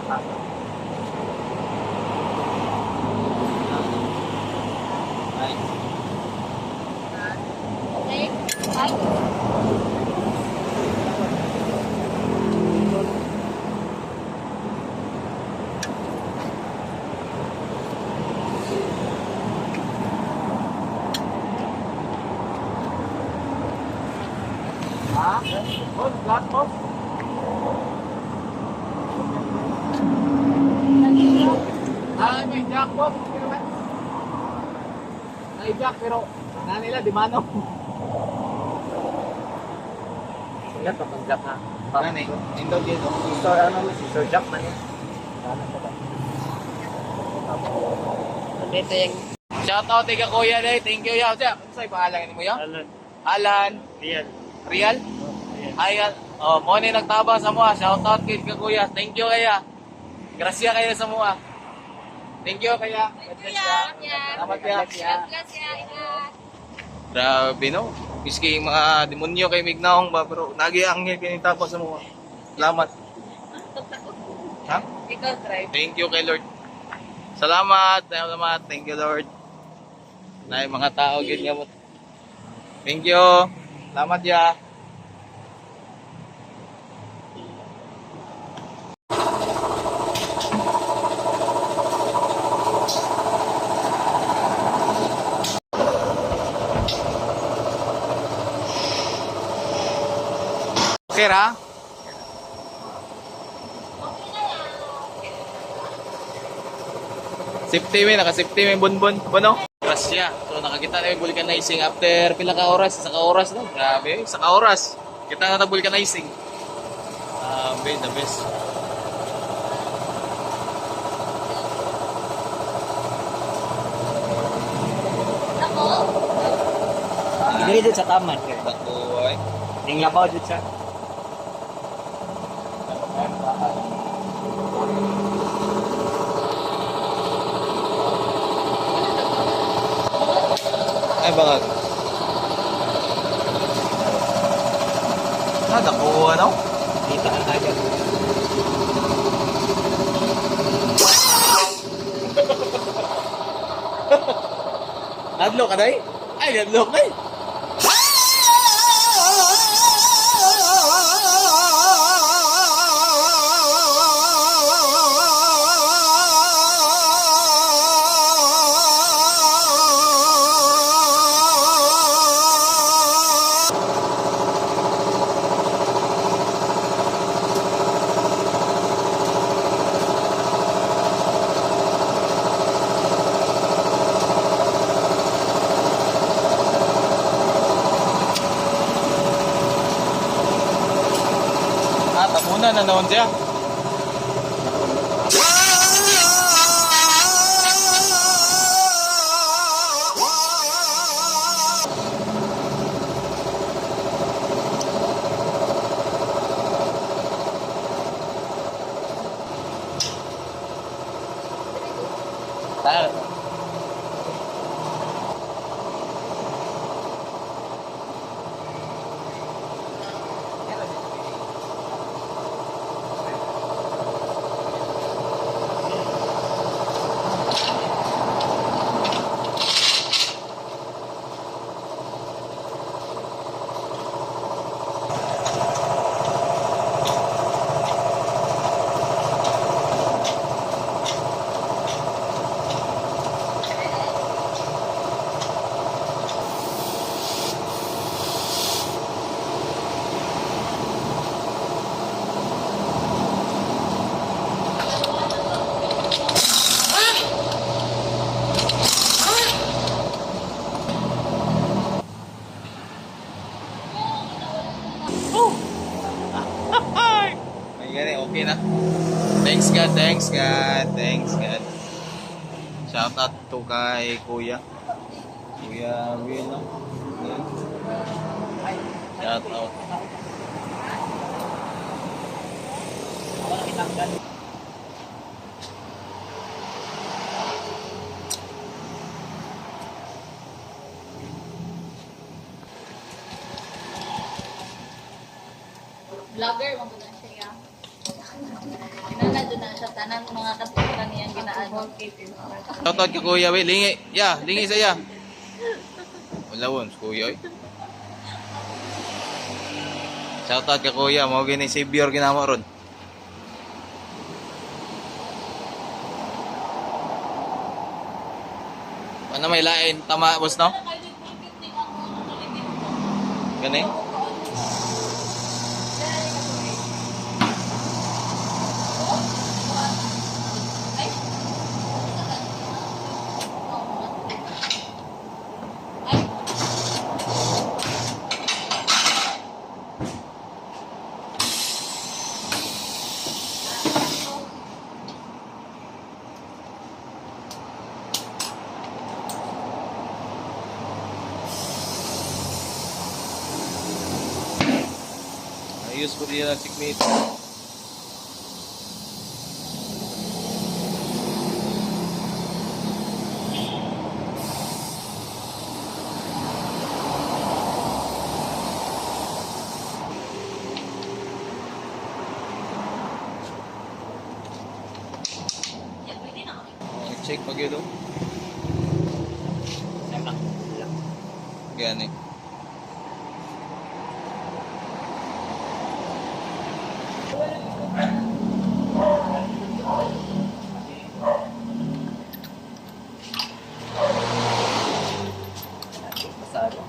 Okay. Bye. Ha? Boss, lahat boss. May jack boss. May jack pero nila di mano. Sila papanggap na. Ano eh? Indo dito. Sir, ano si Sir Jack man eh. Dito yung Shout out kay Kuya Day. Thank you ya. Ano sa'yo pangalan mo ya? Alan. Alan. Rian. Real? Ayan. Oh, mo ni nagtabang sa mua. Shout out kay Kuya. Thank you kaya. Gracias kaya sa mua. Thank you kaya. Salamat ya. God bless ya. Ingat. Grabe no. Miski yung mga demonyo kay Mignaong ba pero nagiangil kay tapos sa mua. Salamat. Ha? Ikaw drive. Thank you kay Lord. Salamat. Salamat. Thank you Lord. Na yung mga tao ganyan mo. Thank you. Salamat ya. Okay ra? Safety may, naka-safety may bunbun. Bono? Grasya. So nakakita na yung vulcanizing after pila ka oras? Isa ka oras no? Grabe, isa ka oras. Kita na vulcanizing. The best. Ako? Dili dito sa taman. Ako ay. Ning labaw dito sa. Ay bakit? Ako ano? Dito ang tayo. Nadlo ka day? Ay, nadlo ka day. Tapunan na naon siya. Okay na. Thanks God, thanks God, thanks God. Shout out to kay Kuya. Kuya Will, no? Shout out. Vlogger, mga siya. Inana doon na sa tanang mga katukan niyang ginaano. Shoutout kay Kuya, we. Lingi. Ya, lingi sa iya. Wala won, Kuya, oy. Shoutout kay Kuya, mo gini savior ginamo ron. Ano may lain tama boss no? Gani? Ayos po din ang checkmate. Check pag yun. Gani. Masado.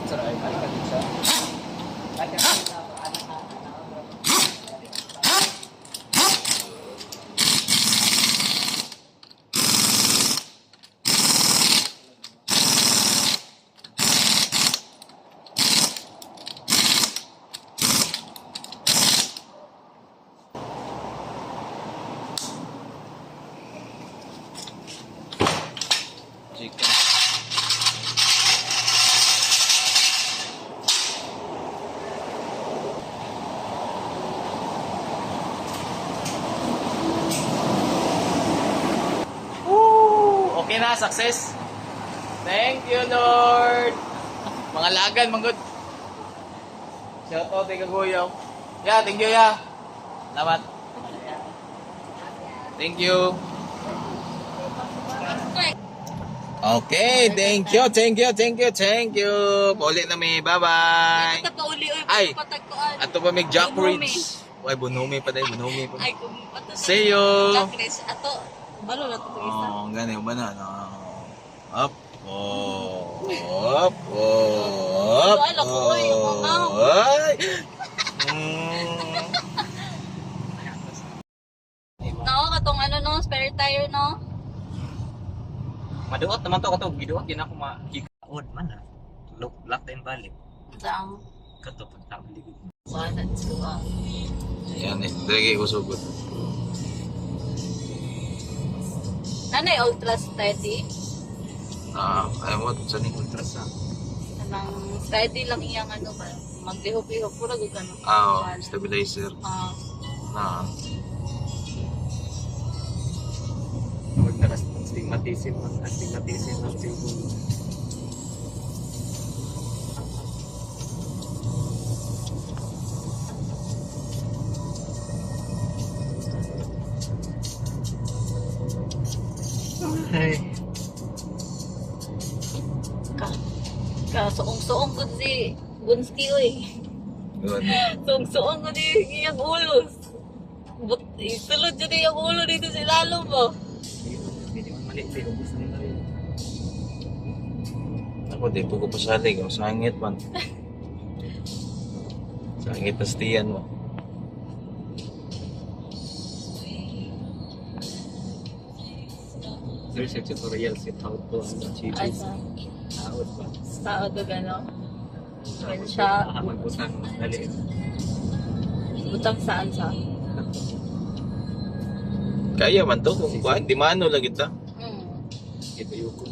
Saray, balik ka din siya. Chicken. Woo! Okay na, success. Thank you, Lord. Mga lagan, manggod. Shout out kay Kaguyaw. Yeah, thank you, ya. Salamat. Thank you. Okay, thank you, thank you, thank you, thank you. Paulit na mi, bye-bye. Pauli Ay, patagkuan. ato pa may Jack Ridge. Ay, bunumi pa tayo, bunumi pa. Ay, kung pato. See you. Chakres, ato. Balo na to isa. Oh, gani ba na? No. Up. Oh. Up. Oh. Up. Ay, naku, oy, umangaw. Ay. Nako, katong ano no, spare tire no. Maduot naman to kato, giduot din ako makikaon man ha. Look, left and balik. Dang. Kato pag tao ligid. Wala suwa. Yan eh, dragi ko sugod. Nanay ultra steady. Ayaw mo, sa ni Ultras ha. Anang steady lang iyang ano ba. Maglihop-lihop pura gud ano. Stabilizer. Na. Huwag na astigmatism ang simbolo. Ay. Suong-suong ko si Bunski oy. Good. Suong-suong ko di iyang ulo. But isulod dyan iyang ulo dito sa ilalim mo. Hindi man mali, ubus na nila yun. Ako, di po ko pasalig. Ang sangit man. Sangit na stiyan mo. There's a tutorial sa how to achieve Ay, this. Out ba? tao to gano'n. When siya, Magbutang dali. butang saan siya? Kaya man to. Kung kuhan, di mano lagi ta. Ito yuko.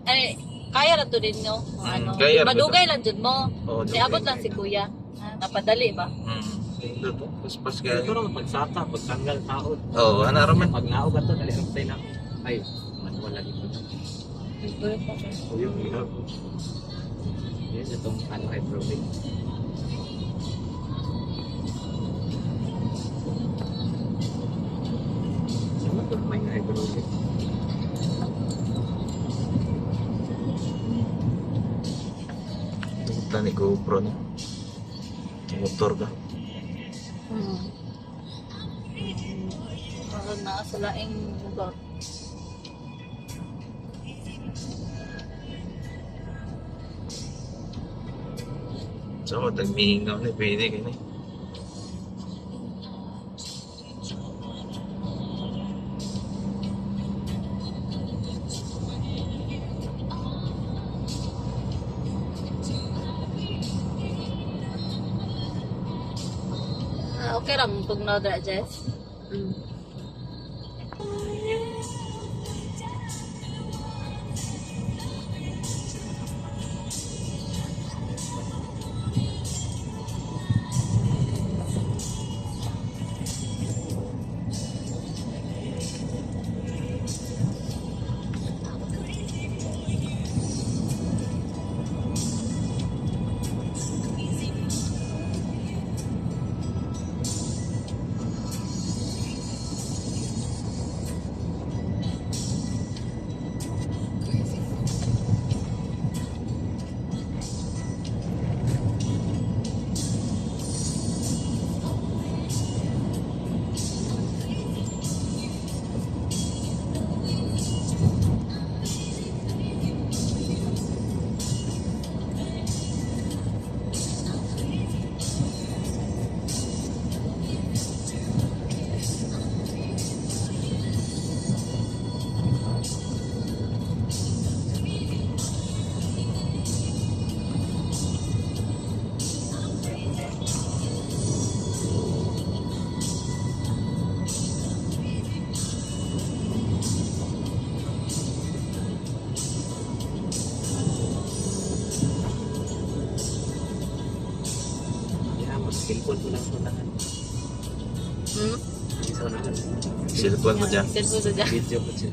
Ay, kaya na to din no? Ano, kaya ra madugay lang dyan mo. Oo, Niabot dugay. lang si kuya. Napadali ba? Ito to. Paspas ka. Ito naman pagsata, pagtanggal taon. Oo, ano raman. Pag naog ato, dali ang tayo na. Ay, wala dito. Ito pa siya. Uyong ilaw. Yes, itong ano hydraulic. Ano ito may hydraulic? Ito ni GoPro no. Motor ka. Meron na sa laing lugar. So, tagmihingaw na, pwede ka na. Okay lang pag no-dra, Jess. Cellphone ko lang ito lahat. Hmm? Isa na lang. Cellphone mo dyan. Cellphone mo dyan. Video ko siya.